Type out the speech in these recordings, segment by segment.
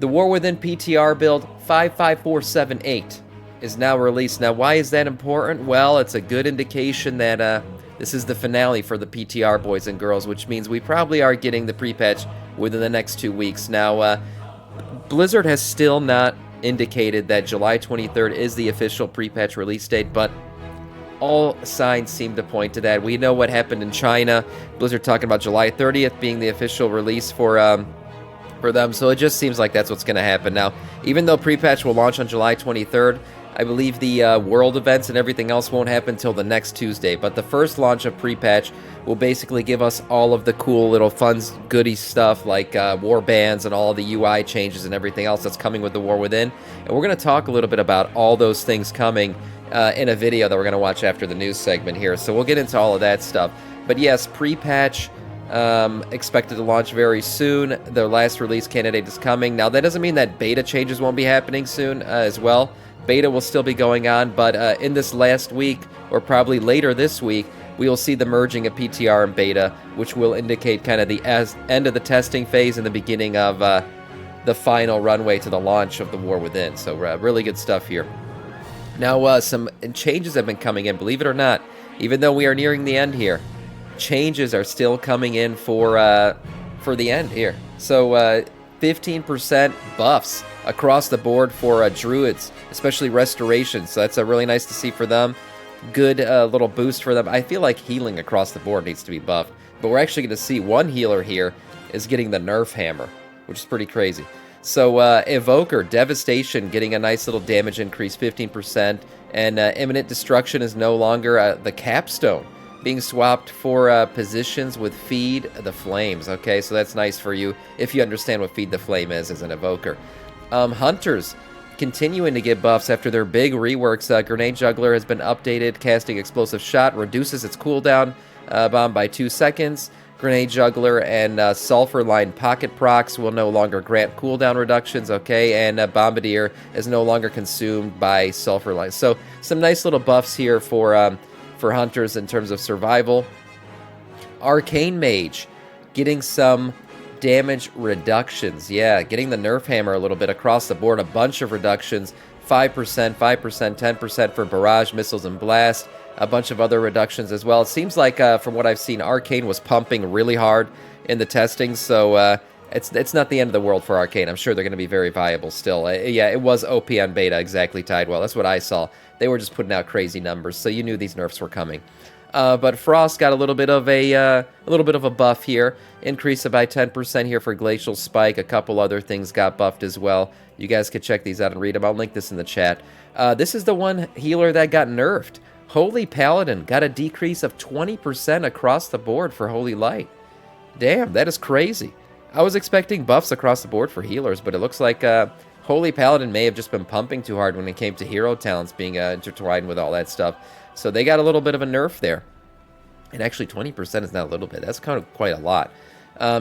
The War Within PTR build 55478 is now released. Now, why is that important? Well, it's a good indication that this is the finale for the PTR, boys and girls, which means we probably are getting the pre-patch within the next 2 weeks. Now, Blizzard has still not indicated that July 23rd is the official pre-patch release date, but all signs seem to point to that. We know what happened in China. Blizzard talking about July 30th being the official release for them, so it just seems like that's what's going to happen. Now, even though pre-patch will launch on July 23rd, I believe the world events and everything else won't happen until the next Tuesday, but the first launch of pre-patch will basically give us all of the cool little fun goody stuff like war bands and all the UI changes and everything else that's coming with the War Within. And we're going to talk a little bit about all those things coming in a video that we're going to watch after the news segment here. So we'll get into all of that stuff. But yes, pre-patch expected to launch very soon. The last release candidate is coming. Now, that doesn't mean that beta changes won't be happening soon as well. Beta will still be going on, but in this last week, or probably later this week, we will see the merging of PTR and beta, which will indicate kind of the end of the testing phase and the beginning of the final runway to the launch of the War Within. So really good stuff here. Now, some changes have been coming in, believe it or not. Even though we are nearing the end here, changes are still coming in for the end here. So 15% buffs across the board for druids, especially restoration. So that's really nice to see for them. Good little boost for them. I feel like healing across the board needs to be buffed, but we're actually going to see one healer here is getting the nerf hammer, which is pretty crazy. So Evoker, Devastation, getting a nice little damage increase, 15%, and Imminent Destruction is no longer the capstone, being swapped for positions with Feed the Flames. Okay, so that's nice for you if you understand what Feed the Flame is as an Evoker. Hunters continuing to get buffs after their big reworks. Grenade Juggler has been updated, casting Explosive Shot, reduces its cooldown bomb by 2 seconds. Grenade Juggler and Sulfur Line Pocket Procs will no longer grant cooldown reductions, okay, and Bombardier is no longer consumed by Sulfur Line. So some nice little buffs here for Hunters in terms of survival. Arcane Mage getting some damage reductions. Yeah, getting the nerf hammer a little bit across the board, a bunch of reductions, 5%, 10% for barrage, missiles, and blast. A bunch of other reductions as well. It seems like, from what I've seen, Arcane was pumping really hard in the testing, so it's not the end of the world for Arcane. I'm sure they're going to be very viable still. Yeah, it was OP on beta, exactly, Tidewell. That's what I saw. They were just putting out crazy numbers, so you knew these nerfs were coming. But Frost got a little bit of a buff here, increase by 10% here for Glacial Spike. A couple other things got buffed as well. You guys could check these out and read them. I'll link this in the chat. This is the one healer that got nerfed. Holy Paladin got a decrease of 20% across the board for Holy Light. Damn, that is crazy. I was expecting buffs across the board for healers, but it looks like Holy Paladin may have just been pumping too hard when it came to hero talents being intertwined with all that stuff. So they got a little bit of a nerf there. And actually 20% is not a little bit. That's kind of quite a lot.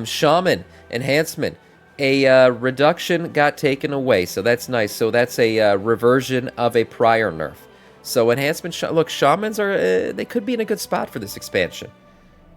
Shaman Enhancement. A reduction got taken away, so that's nice. So that's a reversion of a prior nerf. So enhancement, look, Shamans are, they could be in a good spot for this expansion.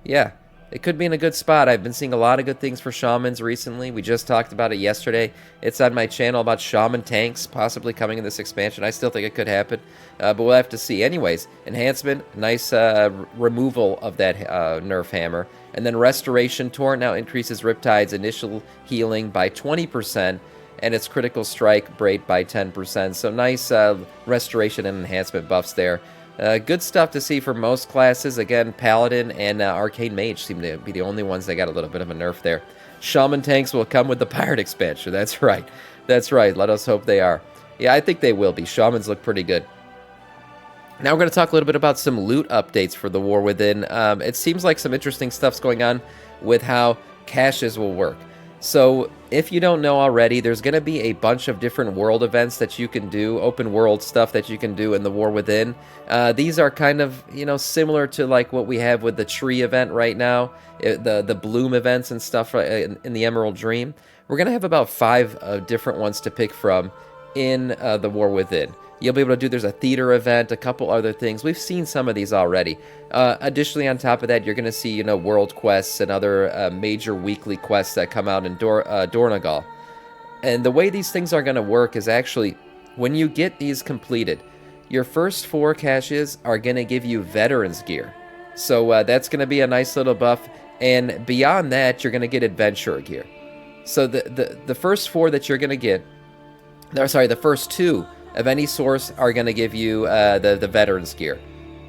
Yeah, they could be in a good spot. I've been seeing a lot of good things for Shamans recently. We just talked about it yesterday. It's on my channel about Shaman tanks possibly coming in this expansion. I still think it could happen, but we'll have to see. Anyways, enhancement, nice removal of that nerf hammer. And then Restoration Torrent now increases Riptide's initial healing by 20%. And its critical strike rate by 10%. So nice restoration and enhancement buffs there. Good stuff to see for most classes. Again, Paladin and Arcane Mage seem to be the only ones that got a little bit of a nerf there. Shaman tanks will come with the Pirate expansion. That's right. That's right. Let us hope they are. Yeah, I think they will be. Shamans look pretty good. Now we're going to talk a little bit about some loot updates for the War Within. It seems like some interesting stuff's going on with how caches will work. So, if you don't know already, there's going to be a bunch of different world events that you can do, open world stuff that you can do in the War Within. These are kind of, similar to like what we have with the tree event right now, the bloom events and stuff in the Emerald Dream. We're going to have about 5 different ones to pick from in the War Within. You'll be able to do, there's a theater event, a couple other things. We've seen some of these already. Additionally, on top of that, you're going to see, world quests and other major weekly quests that come out in Dornagal. And the way these things are going to work is actually, when you get these completed, your first 4 caches are going to give you veterans gear. So that's going to be a nice little buff. And beyond that, you're going to get adventurer gear. So the first 4 that you're going to get, the first 2 of any source are going to give you the veterans gear.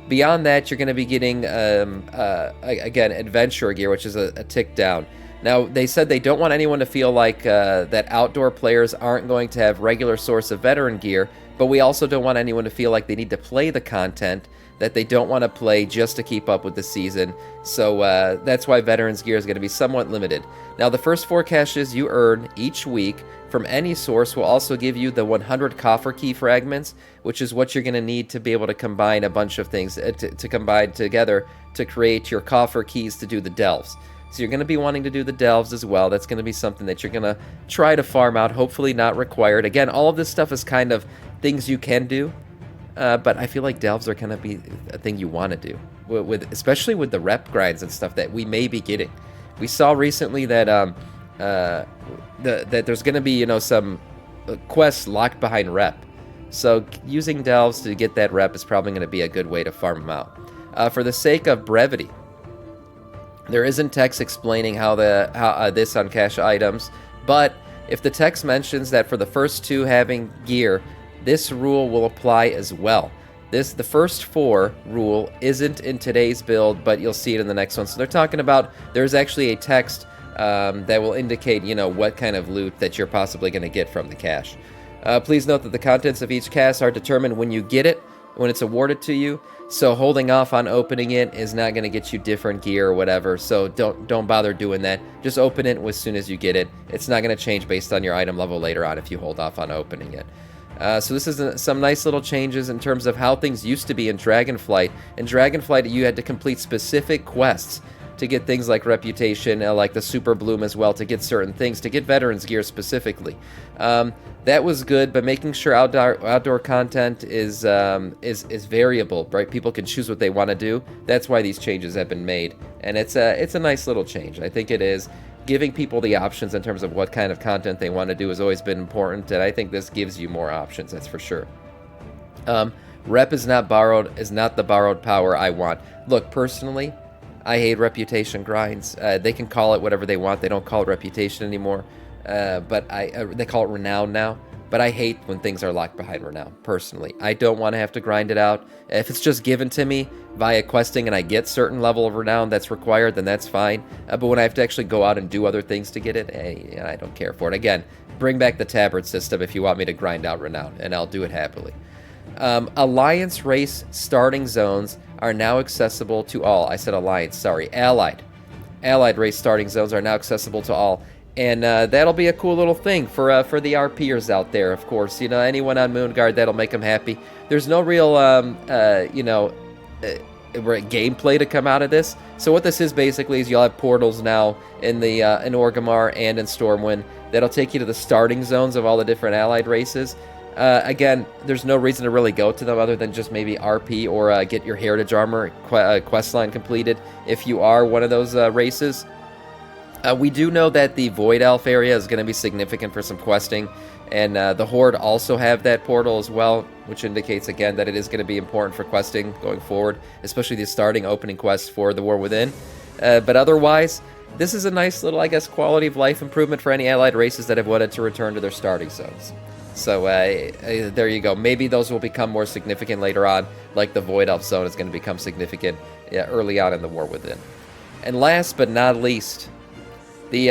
Beyond that, you're going to be getting, again, adventurer gear, which is a tick down. Now, they said they don't want anyone to feel like that outdoor players aren't going to have regular source of veteran gear, but we also don't want anyone to feel like they need to play the content that they don't want to play just to keep up with the season. So that's why veterans gear is going to be somewhat limited. Now, the first 4 caches you earn each week from any source will also give you the 100 coffer key fragments, which is what you're going to need to be able to combine a bunch of things, to combine together to create your coffer keys to do the delves. So you're going to be wanting to do the delves as well. That's going to be something that you're going to try to farm out, hopefully not required. Again, all of this stuff is kind of things you can do, but I feel like delves are going to be a thing you want to do, especially with the rep grinds and stuff that we may be getting. We saw recently that that there's going to be, some quests locked behind rep. So using delves to get that rep is probably going to be a good way to farm them out. For the sake of brevity, there isn't text explaining how this on cache items, but if the text mentions that for the first 2 having gear, this rule will apply as well. The first 4 rule isn't in today's build, but you'll see it in the next one. So they're talking about there's actually a text that will indicate, what kind of loot that you're possibly going to get from the cache. Please note that the contents of each cache are determined when you get it, when it's awarded to you. So holding off on opening it is not going to get you different gear or whatever. So don't bother doing that. Just open it as soon as you get it. It's not going to change based on your item level later on if you hold off on opening it. So this is some nice little changes in terms of how things used to be in Dragonflight. In Dragonflight, you had to complete specific quests to get things like reputation, like the super bloom as well, to get certain things, to get veterans gear specifically. That was good, but making sure outdoor content is variable, right? People can choose what they want to do. That's why these changes have been made, and it's a nice little change. I think it is. Giving people the options in terms of what kind of content they want to do has always been important, and I think this gives you more options, that's for sure. Rep is not the borrowed power I want. Look, personally, I hate reputation grinds. They can call it whatever they want. They don't call it reputation anymore, but they call it renown now. But I hate when things are locked behind renown, personally. I don't want to have to grind it out. If it's just given to me via questing and I get certain level of renown that's required, then that's fine. But when I have to actually go out and do other things to get it, I don't care for it. Again, bring back the tabard system if you want me to grind out renown, and I'll do it happily. Alliance race starting zones are now accessible to all. I said alliance, sorry. Allied race starting zones are now accessible to all. And that'll be a cool little thing for the RPers out there, of course. Anyone on Moonguard, that'll make them happy. There's no real, gameplay to come out of this. So what this is basically is you'll have portals now in Orgrimmar and in Stormwind that'll take you to the starting zones of all the different allied races. Again, there's no reason to really go to them other than just maybe RP or get your heritage armor questline completed if you are one of those races. We do know that the Void Elf area is going to be significant for some questing, and the Horde also have that portal as well, which indicates again that it is going to be important for questing going forward, especially the starting opening quests for the War Within. But otherwise, this is a nice little, I guess, quality of life improvement for any allied races that have wanted to return to their starting zones. So there you go. Maybe those will become more significant later on, like the Void Elf zone is going to become significant early on in the War Within. And last but not least, the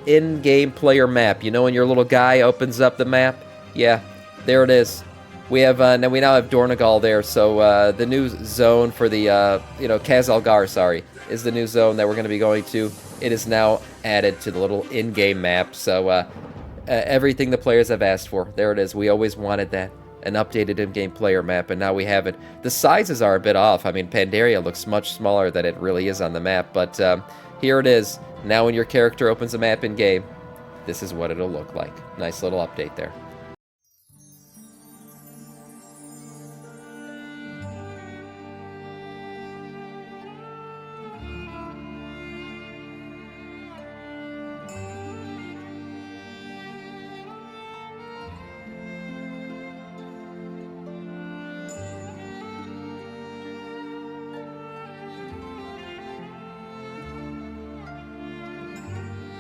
in-game player map. When your little guy opens up the map? Yeah, there it is. We have now have Dornogal there, so the new zone for the Khazalgar, is the new zone that we're going to be going to. It is now added to the little in-game map, so everything the players have asked for. There it is. We always wanted that, an updated in-game player map, and now we have it. The sizes are a bit off. I mean, Pandaria looks much smaller than it really is on the map, but here it is. Now when your character opens a map in-game, this is what it'll look like. Nice little update there.